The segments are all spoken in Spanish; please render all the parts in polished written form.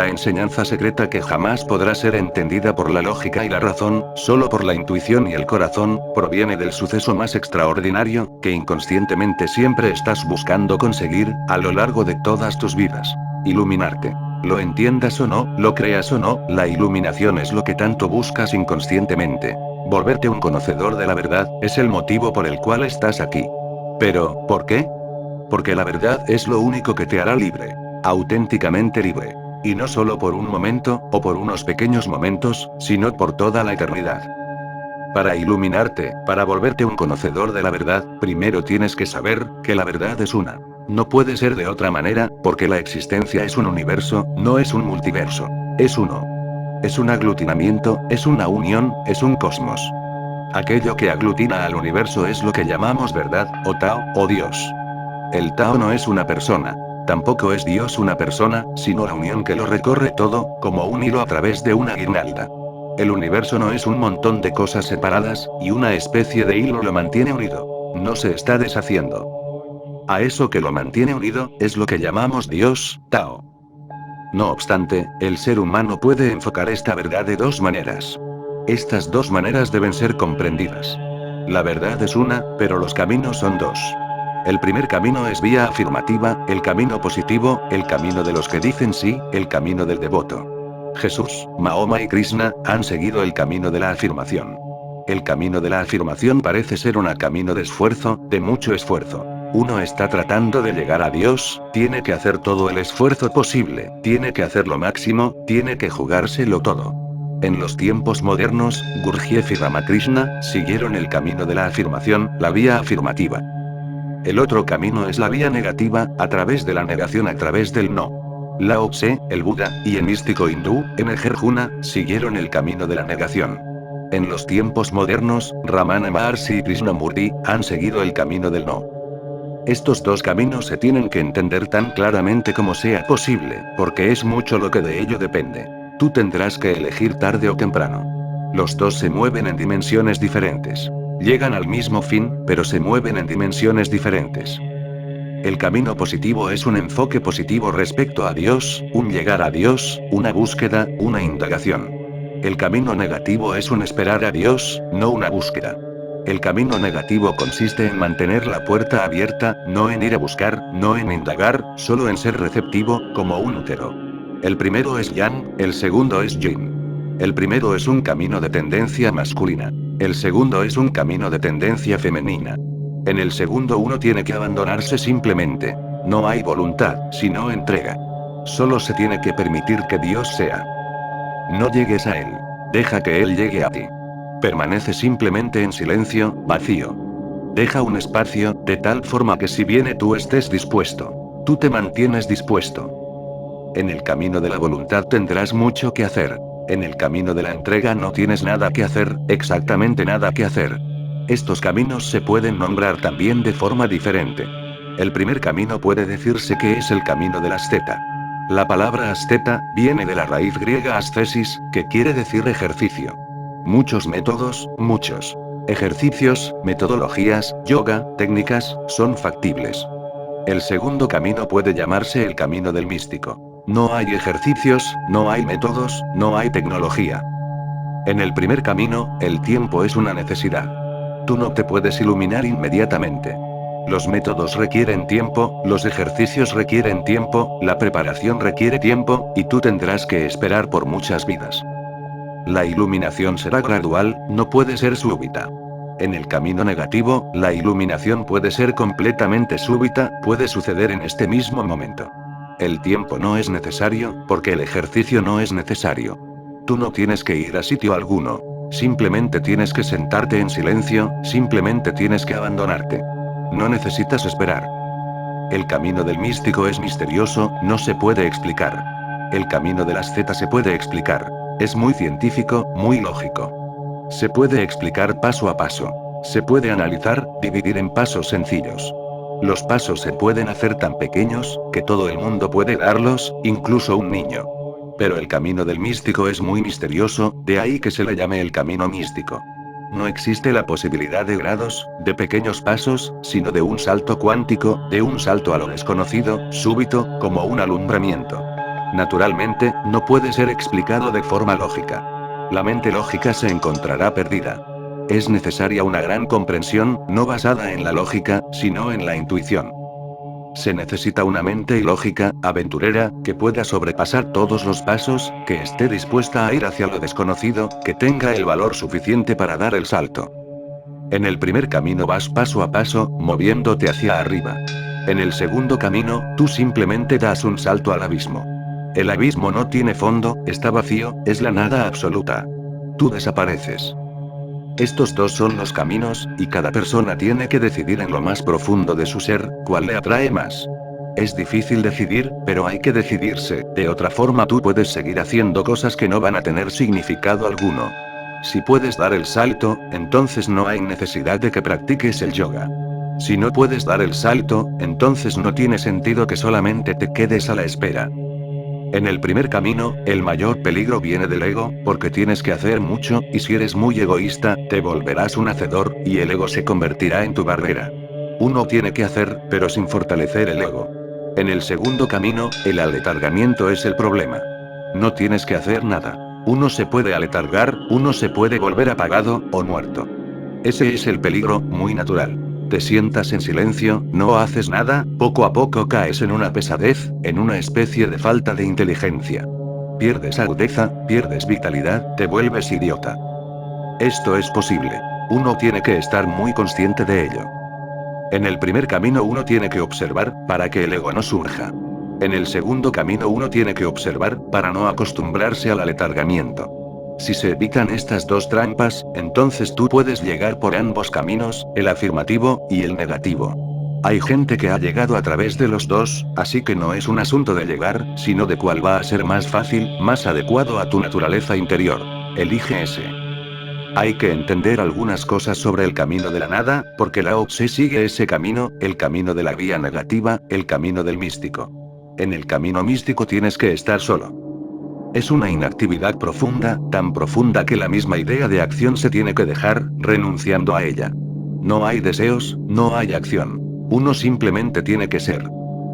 la enseñanza secreta que jamás podrá ser entendida por la lógica y la razón, solo por la intuición y el corazón, proviene del suceso más extraordinario, que inconscientemente siempre estás buscando conseguir, a lo largo de todas tus vidas. Iluminarte. Lo entiendas o no, lo creas o no, la iluminación es lo que tanto buscas inconscientemente. Volverte un conocedor de la verdad, es el motivo por el cual estás aquí. Pero, ¿por qué? Porque la verdad es lo único que te hará libre. Auténticamente libre. Y no solo por un momento, o por unos pequeños momentos, sino por toda la eternidad. Para iluminarte, para volverte un conocedor de la verdad, primero tienes que saber que la verdad es una. No puede ser de otra manera, porque la existencia es un universo, no es un multiverso. Es uno. Es un aglutinamiento, es una unión, es un cosmos. Aquello que aglutina al universo es lo que llamamos verdad, o Tao, o Dios. El Tao no es una persona. Tampoco es Dios una persona, sino la unión que lo recorre todo, como un hilo a través de una guirnalda. El universo no es un montón de cosas separadas, y una especie de hilo lo mantiene unido. No se está deshaciendo. A eso que lo mantiene unido, es lo que llamamos Dios, Tao. No obstante, el ser humano puede enfocar esta verdad de dos maneras. Estas dos maneras deben ser comprendidas. La verdad es una, pero los caminos son dos. El primer camino es vía afirmativa, el camino positivo, el camino de los que dicen sí, el camino del devoto. Jesús, Mahoma y Krishna han seguido el camino de la afirmación. El camino de la afirmación parece ser un camino de esfuerzo, de mucho esfuerzo. Uno está tratando de llegar a Dios, tiene que hacer todo el esfuerzo posible, tiene que hacer lo máximo, tiene que jugárselo todo. En los tiempos modernos, Gurdjieff y Ramakrishna siguieron el camino de la afirmación, la vía afirmativa. El otro camino es la vía negativa, a través de la negación, a través del no. Lao Tse, el Buda, y el místico hindú, M.G. Arjuna, siguieron el camino de la negación. En los tiempos modernos, Ramana Maharshi y Krishnamurti han seguido el camino del no. Estos dos caminos se tienen que entender tan claramente como sea posible, porque es mucho lo que de ello depende. Tú tendrás que elegir tarde o temprano. Los dos se mueven en dimensiones diferentes. Llegan al mismo fin, pero se mueven en dimensiones diferentes. El camino positivo es un enfoque positivo respecto a Dios, un llegar a Dios, una búsqueda, una indagación. El camino negativo es un esperar a Dios, no una búsqueda. El camino negativo consiste en mantener la puerta abierta, no en ir a buscar, no en indagar, solo en ser receptivo, como un útero. El primero es Yang, el segundo es Yin. El primero es un camino de tendencia masculina. El segundo es un camino de tendencia femenina. En el segundo uno tiene que abandonarse simplemente. No hay voluntad, sino entrega. Solo se tiene que permitir que Dios sea. No llegues a Él. Deja que Él llegue a ti. Permanece simplemente en silencio, vacío. Deja un espacio, de tal forma que si viene tú estés dispuesto. Tú te mantienes dispuesto. En el camino de la voluntad tendrás mucho que hacer. En el camino de la entrega no tienes nada que hacer, exactamente nada que hacer. Estos caminos se pueden nombrar también de forma diferente. El primer camino puede decirse que es el camino del asceta. La palabra asceta viene de la raíz griega ascesis, que quiere decir ejercicio. Muchos métodos, muchos ejercicios, metodologías, yoga, técnicas, son factibles. El segundo camino puede llamarse el camino del místico. No hay ejercicios, no hay métodos, no hay tecnología. En el primer camino, el tiempo es una necesidad. Tú no te puedes iluminar inmediatamente. Los métodos requieren tiempo, los ejercicios requieren tiempo, la preparación requiere tiempo, y tú tendrás que esperar por muchas vidas. La iluminación será gradual, no puede ser súbita. En el camino negativo, la iluminación puede ser completamente súbita, puede suceder en este mismo momento. El tiempo no es necesario, porque el ejercicio no es necesario. Tú no tienes que ir a sitio alguno. Simplemente tienes que sentarte en silencio, simplemente tienes que abandonarte. No necesitas esperar. El camino del místico es misterioso, no se puede explicar. El camino de las asceta se puede explicar. Es muy científico, muy lógico. Se puede explicar paso a paso. Se puede analizar, dividir en pasos sencillos. Los pasos se pueden hacer tan pequeños, que todo el mundo puede darlos, incluso un niño. Pero el camino del místico es muy misterioso, de ahí que se le llame el camino místico. No existe la posibilidad de grados, de pequeños pasos, sino de un salto cuántico, de un salto a lo desconocido, súbito, como un alumbramiento. Naturalmente, no puede ser explicado de forma lógica. La mente lógica se encontrará perdida. Es necesaria una gran comprensión, no basada en la lógica, sino en la intuición. Se necesita una mente ilógica, aventurera, que pueda sobrepasar todos los pasos, que esté dispuesta a ir hacia lo desconocido, que tenga el valor suficiente para dar el salto. En el primer camino vas paso a paso, moviéndote hacia arriba. En el segundo camino, tú simplemente das un salto al abismo. El abismo no tiene fondo, está vacío, es la nada absoluta. Tú desapareces. Estos dos son los caminos, y cada persona tiene que decidir en lo más profundo de su ser, cuál le atrae más. Es difícil decidir, pero hay que decidirse, de otra forma tú puedes seguir haciendo cosas que no van a tener significado alguno. Si puedes dar el salto, entonces no hay necesidad de que practiques el yoga. Si no puedes dar el salto, entonces no tiene sentido que solamente te quedes a la espera. En el primer camino, el mayor peligro viene del ego, porque tienes que hacer mucho, y si eres muy egoísta, te volverás un hacedor, y el ego se convertirá en tu barrera. Uno tiene que hacer, pero sin fortalecer el ego. En el segundo camino, el aletargamiento es el problema. No tienes que hacer nada. Uno se puede aletargar, uno se puede volver apagado, o muerto. Ese es el peligro, muy natural. Te sientas en silencio, no haces nada, poco a poco caes en una pesadez, en una especie de falta de inteligencia. Pierdes agudeza, pierdes vitalidad, te vuelves idiota. Esto es posible. Uno tiene que estar muy consciente de ello. En el primer camino uno tiene que observar, para que el ego no surja. En el segundo camino uno tiene que observar, para no acostumbrarse al aletargamiento. Si se evitan estas dos trampas, entonces tú puedes llegar por ambos caminos, el afirmativo, y el negativo. Hay gente que ha llegado a través de los dos, así que no es un asunto de llegar, sino de cuál va a ser más fácil, más adecuado a tu naturaleza interior. Elige ese. Hay que entender algunas cosas sobre el camino de la nada, porque Lao Tse sigue ese camino, el camino de la vía negativa, el camino del místico. En el camino místico tienes que estar solo. Es una inactividad profunda, tan profunda que la misma idea de acción se tiene que dejar, renunciando a ella. No hay deseos, no hay acción. Uno simplemente tiene que ser.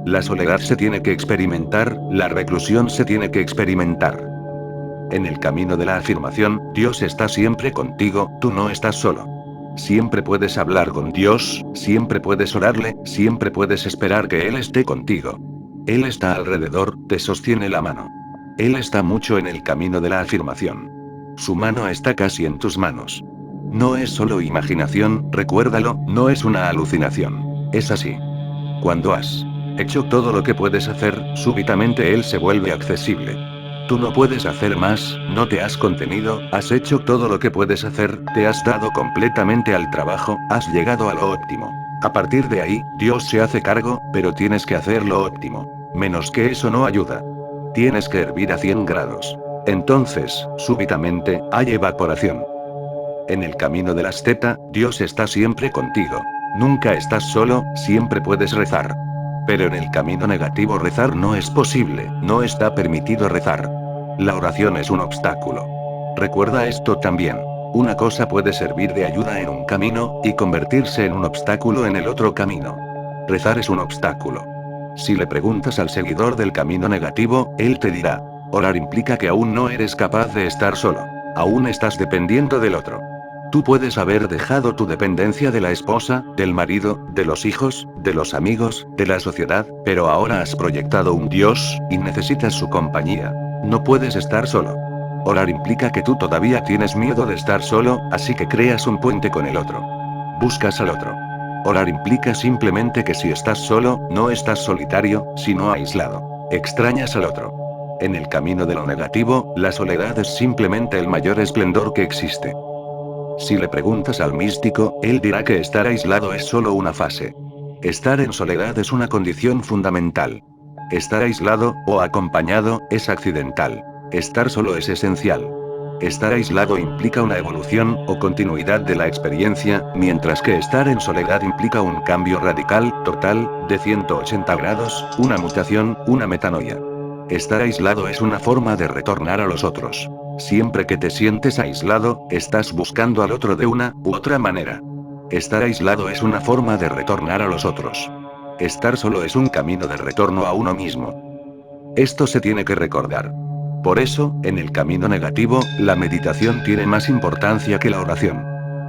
La soledad se tiene que experimentar, la reclusión se tiene que experimentar. En el camino de la afirmación, Dios está siempre contigo, tú no estás solo. Siempre puedes hablar con Dios, siempre puedes orarle, siempre puedes esperar que Él esté contigo. Él está alrededor, te sostiene la mano. Él está mucho en el camino de la afirmación. Su mano está casi en tus manos. No es solo imaginación, recuérdalo, no es una alucinación. Es así. Cuando has hecho todo lo que puedes hacer, súbitamente Él se vuelve accesible. Tú no puedes hacer más, no te has contenido, has hecho todo lo que puedes hacer, te has dado completamente al trabajo, has llegado a lo óptimo. A partir de ahí, Dios se hace cargo, pero tienes que hacer lo óptimo. Menos que eso no ayuda. Tienes que hervir a 100 grados. Entonces, súbitamente, hay evaporación. En el camino de la asceta, Dios está siempre contigo. Nunca estás solo, siempre puedes rezar. Pero en el camino negativo rezar no es posible, no está permitido rezar. La oración es un obstáculo. Recuerda esto también. Una cosa puede servir de ayuda en un camino, y convertirse en un obstáculo en el otro camino. Rezar es un obstáculo. Si le preguntas al seguidor del camino negativo, él te dirá, orar implica que aún no eres capaz de estar solo. Aún estás dependiendo del otro. Tú puedes haber dejado tu dependencia de la esposa, del marido, de los hijos, de los amigos, de la sociedad, pero ahora has proyectado un Dios, y necesitas su compañía. No puedes estar solo. Orar implica que tú todavía tienes miedo de estar solo, así que creas un puente con el otro. Buscas al otro. Orar implica simplemente que si estás solo, no estás solitario, sino aislado. Extrañas al otro. En el camino de lo negativo, la soledad es simplemente el mayor esplendor que existe. Si le preguntas al místico, él dirá que estar aislado es solo una fase. Estar en soledad es una condición fundamental. Estar aislado, o acompañado, es accidental. Estar solo es esencial. Estar aislado implica una evolución, o continuidad de la experiencia, mientras que estar en soledad implica un cambio radical, total, de 180 grados, una mutación, una metanoia. Estar aislado es una forma de retornar a los otros. Siempre que te sientes aislado, estás buscando al otro de una u otra manera. Estar aislado es una forma de retornar a los otros. Estar solo es un camino de retorno a uno mismo. Esto se tiene que recordar. Por eso, en el camino negativo, la meditación tiene más importancia que la oración.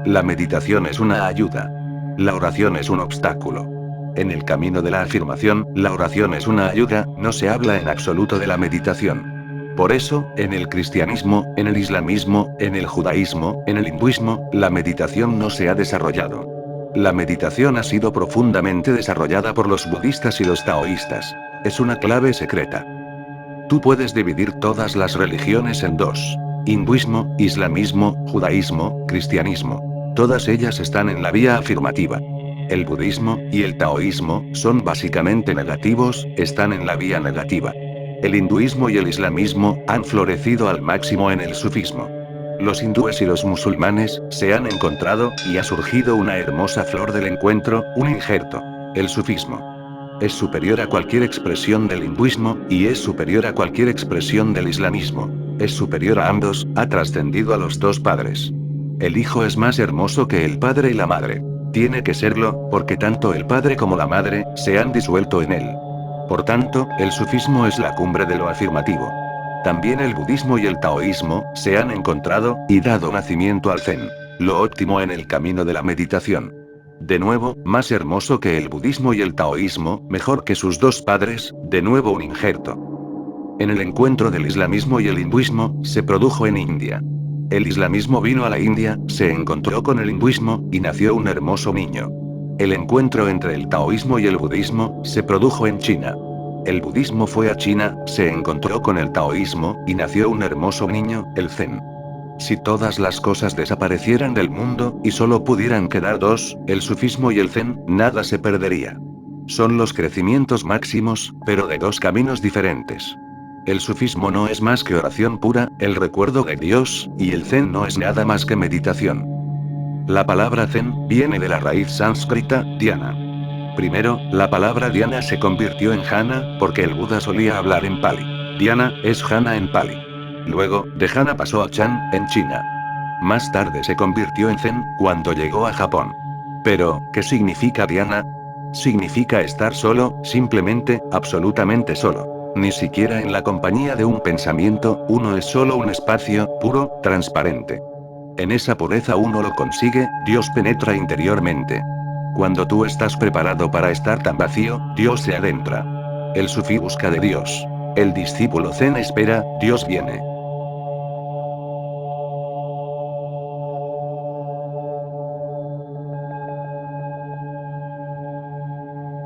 La meditación es una ayuda. La oración es un obstáculo. En el camino de la afirmación, la oración es una ayuda, no se habla en absoluto de la meditación. Por eso, en el cristianismo, en el islamismo, en el judaísmo, en el hinduismo, la meditación no se ha desarrollado. La meditación ha sido profundamente desarrollada por los budistas y los taoístas. Es una clave secreta. Tú puedes dividir todas las religiones en dos: hinduismo, islamismo, judaísmo, cristianismo. Todas ellas están en la vía afirmativa. El budismo y el taoísmo son básicamente negativos, están en la vía negativa. El hinduismo y el islamismo han florecido al máximo en el sufismo. Los hindúes y los musulmanes se han encontrado, y ha surgido una hermosa flor del encuentro, un injerto: el sufismo. Es superior a cualquier expresión del hinduismo, y es superior a cualquier expresión del islamismo. Es superior a ambos, ha trascendido a los dos padres. El hijo es más hermoso que el padre y la madre. Tiene que serlo, porque tanto el padre como la madre se han disuelto en él. Por tanto, el sufismo es la cumbre de lo afirmativo. También el budismo y el taoísmo se han encontrado, y dado nacimiento al zen, lo óptimo en el camino de la meditación. De nuevo, más hermoso que el budismo y el taoísmo, mejor que sus dos padres, de nuevo un injerto. En el encuentro del islamismo y el hinduismo, se produjo en India. El islamismo vino a la India, se encontró con el hinduismo, y nació un hermoso niño. El encuentro entre el taoísmo y el budismo, se produjo en China. El budismo fue a China, se encontró con el taoísmo, y nació un hermoso niño, el zen. Si todas las cosas desaparecieran del mundo, y solo pudieran quedar dos, el sufismo y el zen, nada se perdería. Son los crecimientos máximos, pero de dos caminos diferentes. El sufismo no es más que oración pura, el recuerdo de Dios, y el zen no es nada más que meditación. La palabra zen viene de la raíz sánscrita, dhyana. Primero, la palabra dhyana se convirtió en jhana, porque el Buda solía hablar en pali. Dhyana es jhana en pali. Luego, de jhana pasó a chan, en China. Más tarde se convirtió en zen, cuando llegó a Japón. Pero, ¿qué significa dhyana? Significa estar solo, simplemente, absolutamente solo. Ni siquiera en la compañía de un pensamiento, uno es solo un espacio, puro, transparente. En esa pureza uno lo consigue, Dios penetra interiormente. Cuando tú estás preparado para estar tan vacío, Dios se adentra. El sufí busca de Dios. El discípulo zen espera, Dios viene.